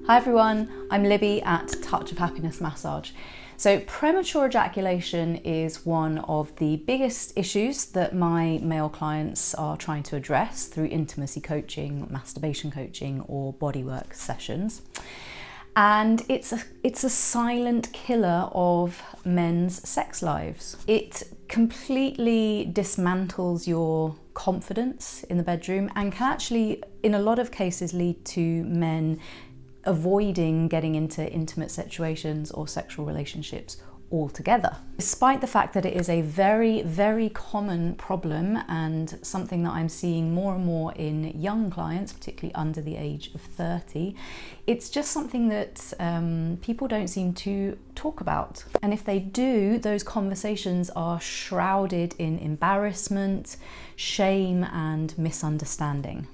Hi everyone, I'm Libby at Touch of Happiness Massage. So premature ejaculation is one of the biggest issues that my male clients are trying to address through intimacy coaching, masturbation coaching or bodywork sessions. And it's a silent killer of men's sex lives. It completely dismantles your confidence in the bedroom and can actually, in a lot of cases, lead to men avoiding getting into intimate situations or sexual relationships altogether. Despite the fact that it is a very, very common problem and something that I'm seeing more and more in young clients, particularly under the age of 30, it's just something that people don't seem to talk about. And if they do, those conversations are shrouded in embarrassment, shame, and misunderstanding.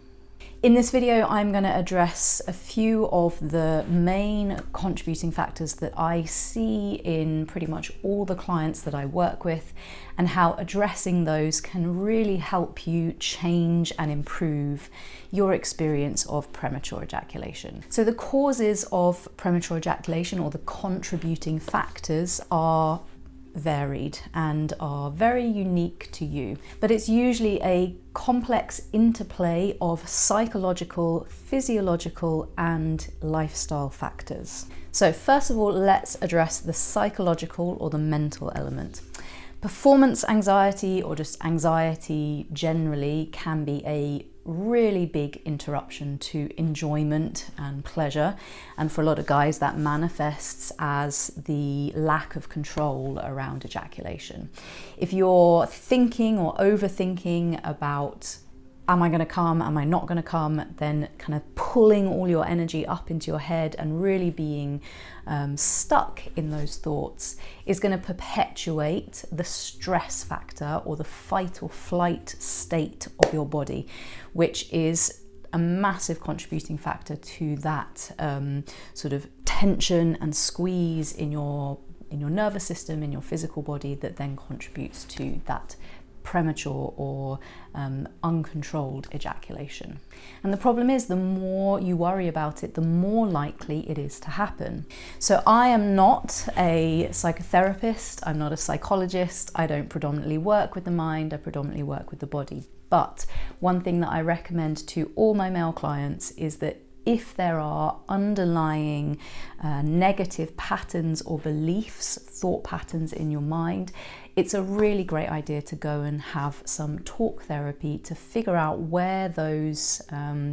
In this video, I'm going to address a few of the main contributing factors that I see in pretty much all the clients that I work with, and how addressing those can really help you change and improve your experience of premature ejaculation. So the causes of premature ejaculation, or the contributing factors, are varied and are very unique to you, but it's usually a complex interplay of psychological, physiological and lifestyle factors. So first of all, let's address the psychological or the mental element. Performance anxiety, or just anxiety generally, can be a really big interruption to enjoyment and pleasure, and for a lot of guys that manifests as the lack of control around ejaculation. If you're thinking or overthinking about, am I going to come, am I not going to come, then kind of pulling all your energy up into your head and really being stuck in those thoughts is going to perpetuate the stress factor, or the fight or flight state of your body, which is a massive contributing factor to that sort of tension and squeeze in your nervous system, in your physical body, that then contributes to that premature or uncontrolled ejaculation. And the problem is, the more you worry about it, the more likely it is to happen. So I am not a psychotherapist, I'm not a psychologist, I don't predominantly work with the mind, I predominantly work with the body. But one thing that I recommend to all my male clients is that if there are underlying negative patterns or beliefs, thought patterns in your mind, it's a really great idea to go and have some talk therapy to figure out where those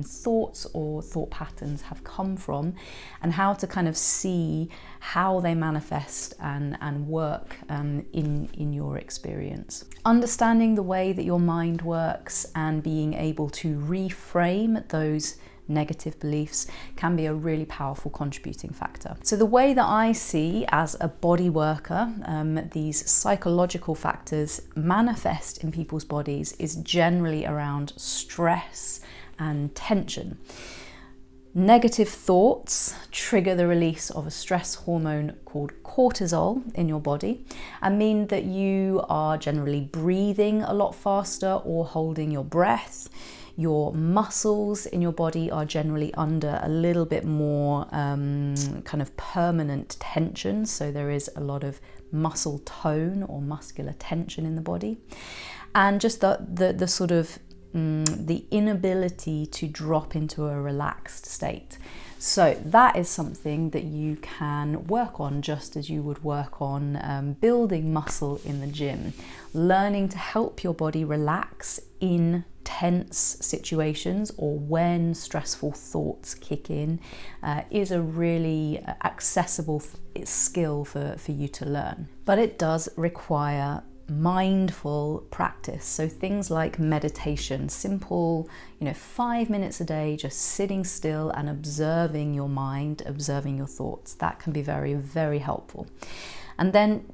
thoughts or thought patterns have come from, and how to kind of see how they manifest and work in your experience. Understanding the way that your mind works and being able to reframe those negative beliefs can be a really powerful contributing factor. So the way that I see as a body worker, these psychological factors manifest in people's bodies is generally around stress and tension. Negative thoughts trigger the release of a stress hormone called cortisol in your body, and mean that you are generally breathing a lot faster or holding your breath. Your muscles in your body are generally under a little bit more kind of permanent tension, so there is a lot of muscle tone or muscular tension in the body, and just the sort of the inability to drop into a relaxed state. So that is something that you can work on, just as you would work on building muscle in the gym. Learning to help your body relax in tense situations, or when stressful thoughts kick in, is a really accessible skill for you to learn. But it does require mindful practice. So things like meditation, simple, 5 minutes a day, just sitting still and observing your mind, observing your thoughts. That can be very, very helpful. And then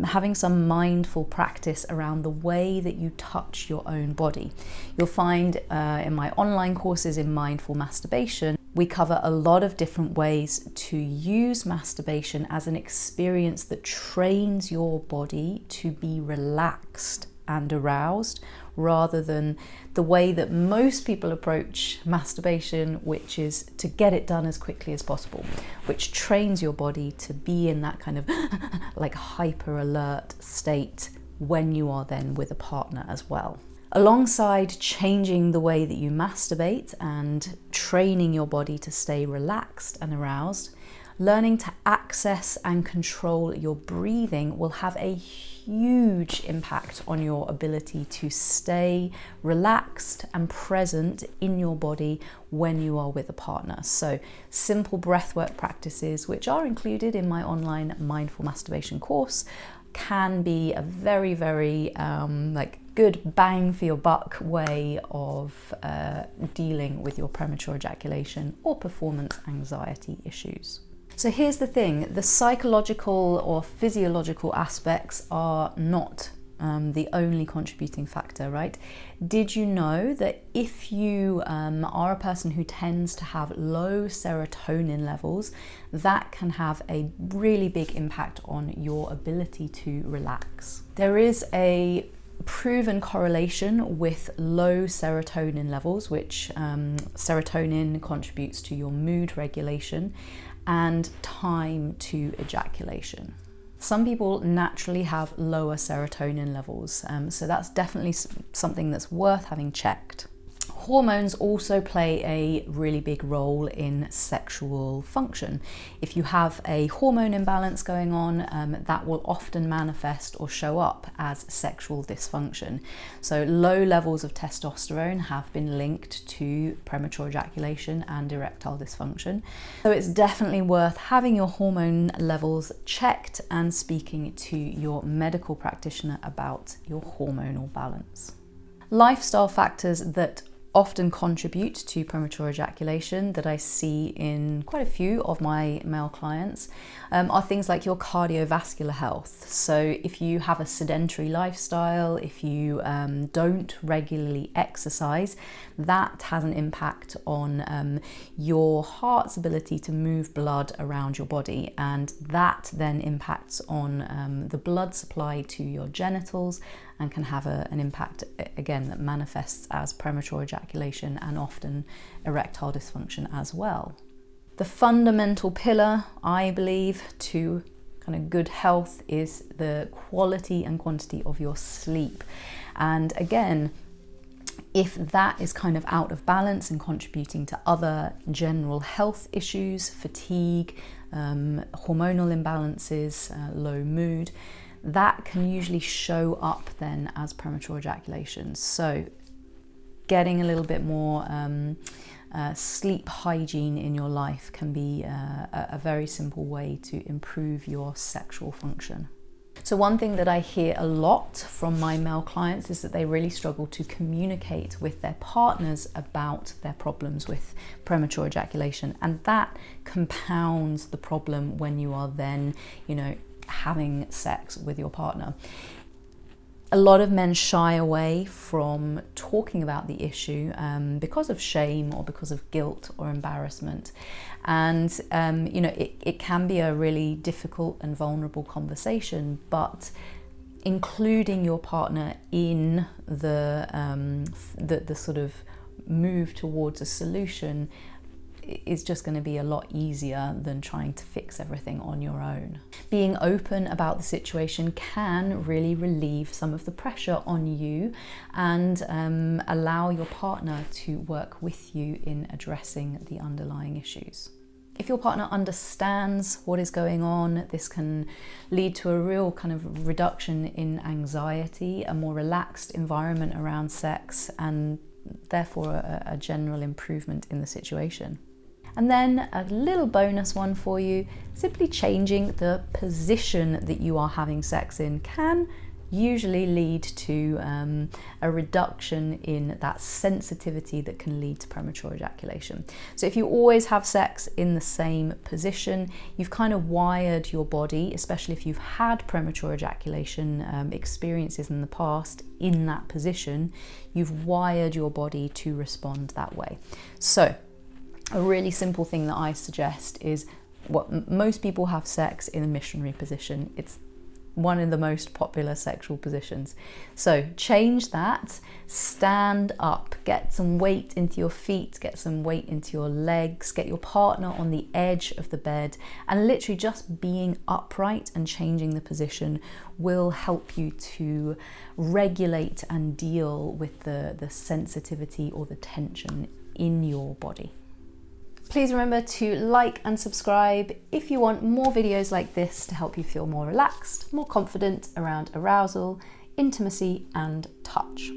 having some mindful practice around the way that you touch your own body. You'll find in my online courses in mindful masturbation, we cover a lot of different ways to use masturbation as an experience that trains your body to be relaxed and aroused, rather than the way that most people approach masturbation, which is to get it done as quickly as possible, which trains your body to be in that kind of like hyper alert state when you are then with a partner as well. Alongside changing the way that you masturbate and training your body to stay relaxed and aroused, learning to access and control your breathing will have a huge impact on your ability to stay relaxed and present in your body when you are with a partner. So simple breathwork practices, which are included in my online mindful masturbation course, can be a very, very good bang for your buck way of dealing with your premature ejaculation or performance anxiety issues. So here's the thing, the psychological or physiological aspects are not the only contributing factor, right? Did you know that if you are a person who tends to have low serotonin levels, that can have a really big impact on your ability to relax? There is a proven correlation with low serotonin levels, which serotonin contributes to your mood regulation, and time to ejaculation. Some people naturally have lower serotonin levels, so that's definitely something that's worth having checked. Hormones also play a really big role in sexual function. If you have a hormone imbalance going on, that will often manifest or show up as sexual dysfunction. So low levels of testosterone have been linked to premature ejaculation and erectile dysfunction. So it's definitely worth having your hormone levels checked and speaking to your medical practitioner about your hormonal balance. Lifestyle factors that often contribute to premature ejaculation that I see in quite a few of my male clients are things like your cardiovascular health. So if you have a sedentary lifestyle, if you don't regularly exercise, that has an impact on your heart's ability to move blood around your body, and that then impacts on the blood supply to your genitals and can have an impact, again, that manifests as premature ejaculation and often erectile dysfunction as well. The fundamental pillar, I believe, to kind of good health is the quality and quantity of your sleep. And again, if that is kind of out of balance and contributing to other general health issues, fatigue, hormonal imbalances, low mood, that can usually show up then as premature ejaculation. So getting a little bit more sleep hygiene in your life can be a very simple way to improve your sexual function. So one thing that I hear a lot from my male clients is that they really struggle to communicate with their partners about their problems with premature ejaculation, and that compounds the problem when you are then, having sex with your partner. A lot of men shy away from talking about the issue because of shame or because of guilt or embarrassment. And, it can be a really difficult and vulnerable conversation, but including your partner in the sort of move towards a solution is just going to be a lot easier than trying to fix everything on your own. Being open about the situation can really relieve some of the pressure on you and allow your partner to work with you in addressing the underlying issues. If your partner understands what is going on, this can lead to a real kind of reduction in anxiety, a more relaxed environment around sex, and therefore a general improvement in the situation. And then a little bonus one for you, simply changing the position that you are having sex in can usually lead to a reduction in that sensitivity that can lead to premature ejaculation. So if you always have sex in the same position, you've kind of wired your body, especially if you've had premature ejaculation experiences in the past in that position, you've wired your body to respond that way. So a really simple thing that I suggest is most people have sex in a missionary position. It's one of the most popular sexual positions. So change that, stand up, get some weight into your feet, get some weight into your legs, get your partner on the edge of the bed, and literally just being upright and changing the position will help you to regulate and deal with the sensitivity or the tension in your body. Please remember to like and subscribe if you want more videos like this to help you feel more relaxed, more confident around arousal, intimacy, and touch.